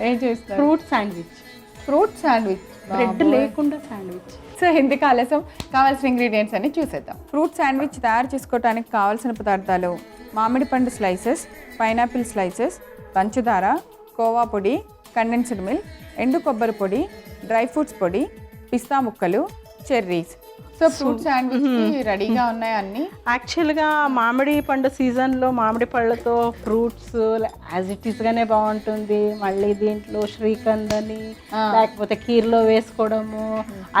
ఏం చేస్తారు? Fruit sandwich. Fruit sandwich, bread లేకుండా శాండ్విచ్. సో ఎందుకు ఆలస్యం, కావాల్సిన ఇంగ్రీడియంట్స్ అన్ని చూసేద్దాం. ఫ్రూట్ శాండ్విచ్ తయారు చేసుకోవడానికి కావాల్సిన పదార్థాలు: మామిడి పండు స్లైసెస్, పైనాపిల్ స్లైసెస్, పంచదార, కోవా పొడి, కండెన్స్డ్ మిల్క్, ఎండు కొబ్బరి పొడి, డ్రై ఫ్రూట్స్ పొడి, పిస్తా ముక్కలు, చెర్రీస్. సో ఫ్రూట్ శాండ్విచ్ రెడీగా ఉన్నాయి అన్ని. యాక్చువల్గా మామిడి పండు సీజన్లో మామిడి పళ్ళతో ఫ్రూట్స్ యాజ్ ఇట్ ఈస్గానే బాగుంటుంది. మళ్ళీ దీంట్లో శ్రీఖండ్ అని లేకపోతే కీర్లో వేసుకోవడము,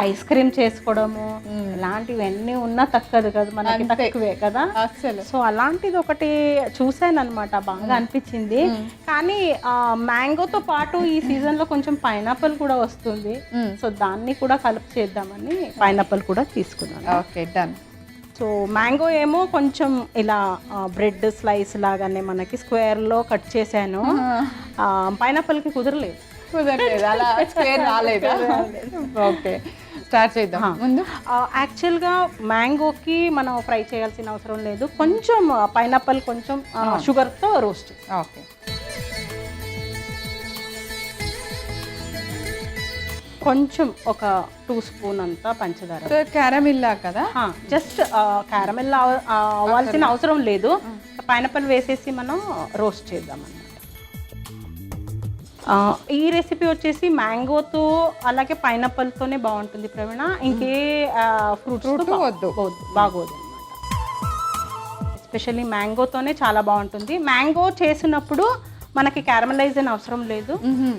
ఐస్ క్రీమ్ చేసుకోవడము, ఇలాంటివన్నీ ఉన్నా తక్కదు కదా మనకి, తక్కువే కదా అసలు. సో అలాంటిది ఒకటి చూసాను అనమాట, బాగా అనిపించింది. కానీ మ్యాంగోతో పాటు ఈ సీజన్లో కొంచెం పైనాపిల్ కూడా వస్తుంది. సో దాన్ని కూడా కలిపి చేద్దామని పైనాపిల్ కూడా తీసుకున్నాను. Okay, done. సో మ్యాంగో ఏమో కొంచెం ఇలా బ్రెడ్ స్లైస్ లాగానే మనకి స్క్వేర్లో కట్ చేశాను. పైనాపిల్కి కుదరలేదు. అలా స్క్వేర్ రాలేదా? ఓకే, స్టార్ట్ చేద్దాం. ముందు యాక్చువల్గా మ్యాంగోకి మనం ఫ్రై చేయాల్సిన అవసరం లేదు. కొంచెం పైనాపిల్ కొంచెం షుగర్తో రోస్ట్. ఓకే, కొంచెం ఒక 2 స్పూన్ అంతా పంచదార. సో క్యారమిల్లా కదా? జస్ట్ క్యారమెల్ అవ్వాల్సిన అవసరం లేదు. పైనాపిల్ వేసేసి మనం రోస్ట్ చేద్దాం అన్నమాట. ఈ రెసిపీ వచ్చేసి మ్యాంగోతో అలాగే పైనాపిల్తోనే బాగుంటుంది ప్రవీణ. ఇంకే ఫ్రూట్ వద్దు, బాగోదు అనమాట. ఎస్పెషల్లీ మ్యాంగోతోనే చాలా బాగుంటుంది. మ్యాంగో చేసినప్పుడు మనకి క్యారమలైజ్ అని అవసరం లేదు.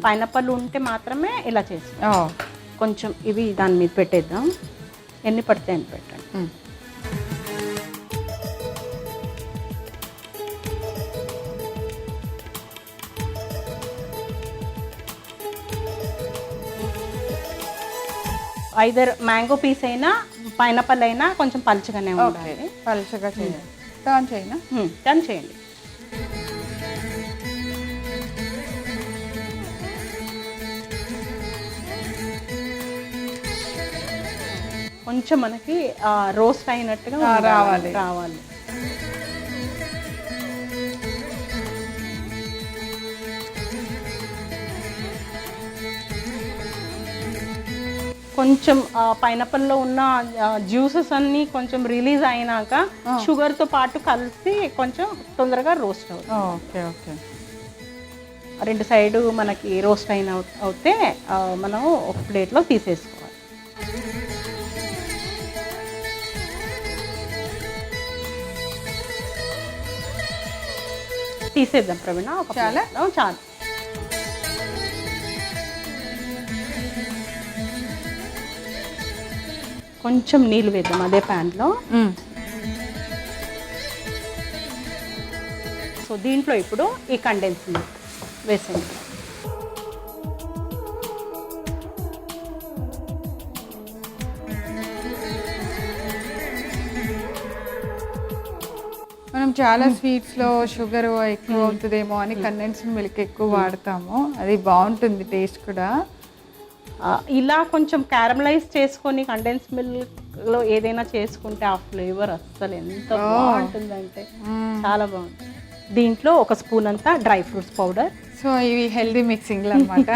పైనాపిల్ ఉంటే మాత్రమే ఇలా చేస్తాం. కొంచెం ఇవి దాని మీద పెట్టేద్దాం. ఎన్ని పడితే అని పెట్టండి. ఐదర్ మ్యాంగో పీస్ అయినా పైనాపిల్ అయినా కొంచెం పలుచగానే ఉండాలి. పలుచగా చేయాలి. టర్న్ చేయనా? టర్న్ చేయండి. కొంచెం మనకి రోస్ట్ అయినట్టుగా రావాలి. కొంచెం పైనాపిల్లో ఉన్న జ్యూసెస్ అన్నీ కొంచెం రిలీజ్ అయినాక షుగర్తో పాటు కలిసి కొంచెం తొందరగా రోస్ట్ అవుతుంది. Okay okay. 2 సైడు మనకి రోస్ట్ అవుతే మనం ఒక ప్లేట్లో తీసేసుకోవాలి. తీసేద్దాం ప్రవీణ. చాలా చాలు. కొంచెం నీళ్ళు వేద్దాం అదే ప్యాన్లో. సో దీంట్లో ఇప్పుడు ఈ కండెన్స్ మిల్క్ వేసేయండి. మనం చాలా స్వీట్స్లో షుగర్ ఎక్కువ అవుతుందేమో అని కండెన్స్డ్ మిల్క్ ఎక్కువ వాడతాము. అది బాగుంటుంది టేస్ట్ కూడా. ఇలా కొంచెం క్యారమలైజ్ చేసుకొని కండెన్స్ మిల్క్లో ఏదైనా చేసుకుంటే ఆ ఫ్లేవర్ అస్సలు ఎంత బాగుంటుందంటే చాలా బాగుంటుంది. దీంట్లో 1 స్పూన్ అంతా డ్రై ఫ్రూట్స్ పౌడర్. సో ఇవి హెల్దీ మిక్సింగ్లు అనమాట.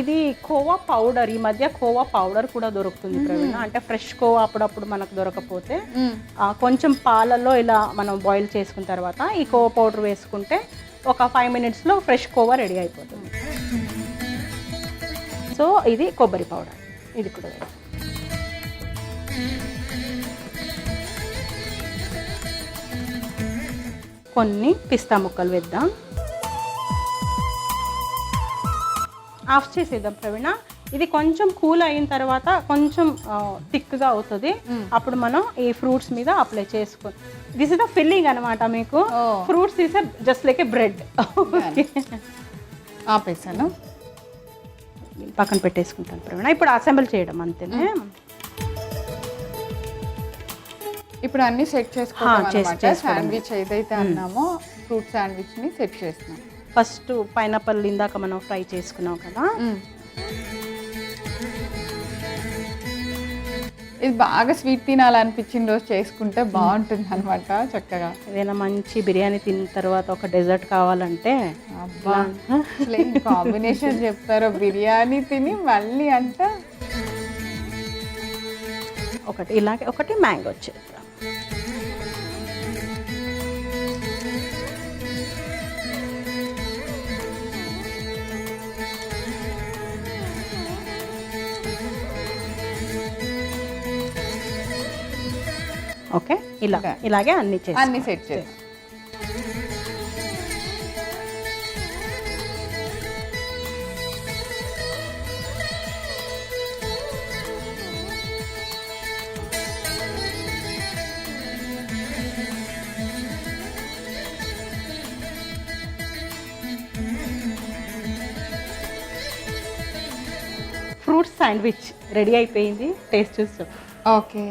ఇది కోవా పౌడర్. ఈ మధ్య కోవా పౌడర్ కూడా దొరుకుతుంది ప్రవీణ. అంటే ఫ్రెష్ కోవా అప్పుడప్పుడు మనకు దొరకపోతే కొంచెం పాలల్లో ఇలా మనం బాయిల్ చేసుకున్న తర్వాత ఈ కోవా పౌడర్ వేసుకుంటే ఒక 5 మినిట్స్లో ఫ్రెష్ కోవా రెడీ అయిపోతుంది. సో ఇది కొబ్బరి పౌడర్, ఇది కూడా కొన్ని పిస్తా ముక్కలు వేద్దాం. ఆఫ్ చేసేద్దాం ప్రవీణ. ఇది కొంచెం కూల్ అయిన తర్వాత కొంచెం థిక్గా అవుతుంది. అప్పుడు మనం ఈ ఫ్రూట్స్ మీద అప్లై చేసుకొని, దిస్ ఇస్ ద ఫిల్లింగ్ అనమాట. మీకు fruits is just like a bread. ఆపేసాను, పక్కన పెట్టేసుకుంటాను ప్రవీణ. ఇప్పుడు అసెంబుల్ చేయడం అంతేనే. ఇప్పుడు అన్ని సెట్ చేసుకోవాలి. శాండ్విచ్ ఏదైతే అన్నామో ఫ్రూట్ శాండ్విచ్ని సెట్ చేస్తున్నాం. ఫస్ట్ పైనాపిల్ ఇందాక మనం ఫ్రై చేసుకున్నాం కదా, ఇది బాగా స్వీట్ తినాలనిపించిన రోజు చేసుకుంటే బాగుంటుంది అనమాట చక్కగా. ఏదైనా మంచి బిర్యానీ తిన్న తర్వాత ఒక డెజర్ట్ కావాలంటే అబ్బా కాంబినేషన్ చెప్తారో, బిర్యానీ తిని మళ్ళీ అంట. ఒకటి ఇలాగే ఒకటి మ్యాంగో చేద్దాం. ఓకే, ఇలాగే అన్ని సెట్ చేసి ఫ్రూట్ శాండ్విచ్ రెడీ అయిపోయింది. టేస్ట్ చూస్తాం. ఓకే,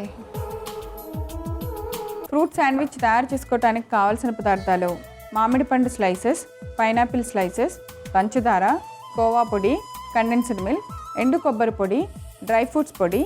ఫ్రూట్ శాండ్విచ్ తయారు చేసుకోవడానికి కావాల్సిన పదార్థాలు: మామిడి పండు స్లైసెస్, పైనాపిల్ స్లైసెస్, పంచదార, కోవా పొడి, కండెన్స్డ్ మిల్క్, ఎండు కొబ్బరి పొడి, డ్రై ఫ్రూట్స్ పొడి,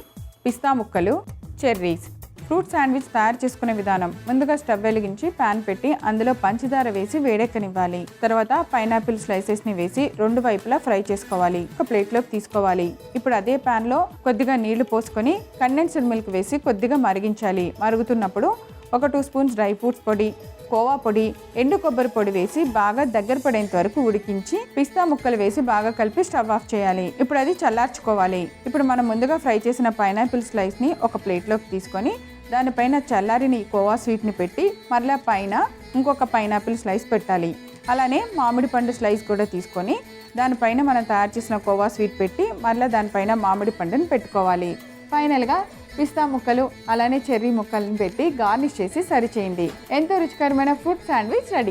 పిస్తా ముక్కలు, చెర్రీస్. ఫ్రూట్ శాండ్విచ్ తయారు చేసుకునే విధానం: ముందుగా స్టవ్ వెలిగించి ప్యాన్ పెట్టి అందులో పంచదార వేసి వేడెక్కనివ్వాలి. తర్వాత పైనాపిల్ స్లైసెస్ని వేసి రెండు వైపులా ఫ్రై చేసుకోవాలి. ఒక ప్లేట్లోకి తీసుకోవాలి. ఇప్పుడు అదే ప్యాన్లో కొద్దిగా నీళ్లు పోసుకొని కండెన్స్డ్ మిల్క్ వేసి కొద్దిగా మరిగించాలి. మరుగుతున్నప్పుడు ఒక 2 స్పూన్స్ డ్రై ఫ్రూట్స్ పొడి, కోవా పొడి, ఎండు కొబ్బరి పొడి వేసి బాగా దగ్గర పడేంత వరకు ఉడికించి పిస్తా ముక్కలు వేసి బాగా కలిపి స్టవ్ ఆఫ్ చేయాలి. ఇప్పుడు అది చల్లార్చుకోవాలి. ఇప్పుడు మనం ముందుగా ఫ్రై చేసిన పైనాపిల్ స్లైస్ని ఒక ప్లేట్లోకి తీసుకొని దానిపైన చల్లారిన ఈ కోవా స్వీట్ని పెట్టి మరలా పైన ఇంకొక పైనాపిల్ స్లైస్ పెట్టాలి. అలానే మామిడి పండు స్లైస్ కూడా తీసుకొని దానిపైన మనం తయారు చేసిన కోవా స్వీట్ పెట్టి మరలా దానిపైన మామిడి పండుని పెట్టుకోవాలి. ఫైనల్గా పిస్తా ముక్కలు అలానే చెర్రీ ముక్కలను పెట్టి గార్నిష్ చేసి సర్వ్ చేయండి. ఎంతో రుచికరమైన ఫ్రూట్ శాండ్విచ్ రెడీ.